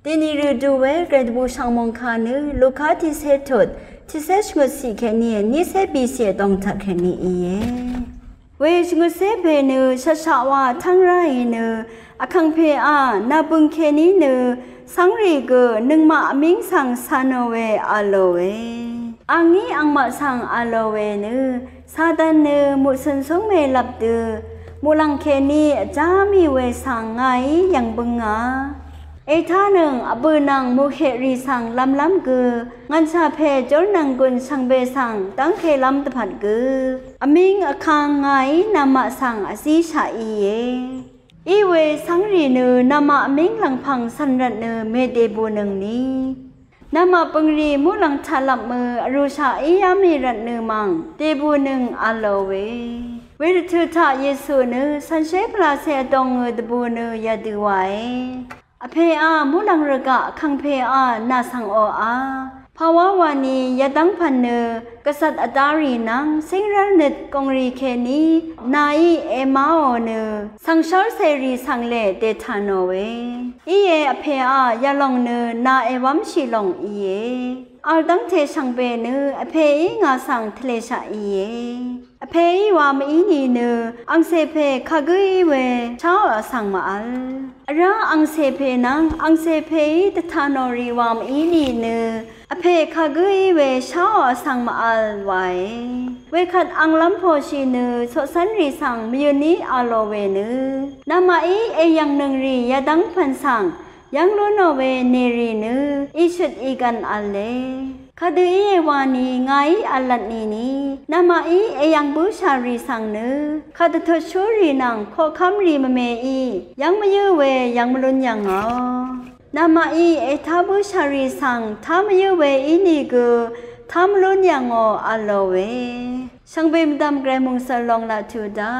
ทีนี้ฤดูเวกระดูช่างมองคานึลูกค้าที่เสดทดที่เสดชงสีแค่นี้นี่เสบีเสียต้องทักแค่นี้เองเวชงเสเพเนชัชว่าทั้งไรเนอคังเพอานาบุงแค่นี้เนสังรีกนึงมามิงสังสานเวอาโลเวอังนี้อังมาสังอาโลเวเนซาดันเนมุสันสงเมลับเดมูลังแค่นี้จามีเวสังไงยังบึงงาท่าหนึ่งอบืนังมุเขรีสังลำกืองันชาเพจลนังกุนสังเบสังตั้งเคลำตะผัดกือมิงอคังไงนามาสังอสีชาอีเยอีเวสังรีเนนามามิงหลังพังสันรัตเนเมเดบูนึงนี้นามาปังรีมุลังชาลับมืออรุชาอียามีรัตเนมังเดบูนึงอาโลเวเวรทุทาเยซูเนสันเชพลาเซดงเดบูเนยาดูไวอเพอามุลังระกะคังเพอานาสังโออาภาวะวานียดังพันเนกษัตริย์อดารีนังสิงรันเนตกงรีเคนีนายเอมาโอเนสังชาร์เซรีสังเลเดทานโนเวอีเยอเพอายาลองเนนาเอวัมชิลองอีเยอัลดังเทชังเบเนอเพอีงาสังทะเลชาอีเยอเพอีวามอีนีเนอังเซเพคากุยเวชาวสังมาอัลราอังเซเพนังอังเซเพอีตทานอรีวามอีนีเนอเพคากุยเวชาวสังมาอัลไวเวขัดอังลัมโพชีเนโซสันรีสังมยุนีอาโลเวเนนามาอีเอยังนึงรียาดังพันสังยังลุนเวเนรีเนอิชุดอีกันอัลเลคดีเอวานีไงอัลลัดนีนามาอีเอยังบูชารีสังเนคดทชูรีนังโคคัมรีมเมอียังมยืเวยังมลุนยังอ๋อนามาอีเอทาบูชารีสังทามยืเวอีนีกูทามลุนยังอ๋ออัลโลเวช่างเบมดำแกรมุงสลองลาทูดา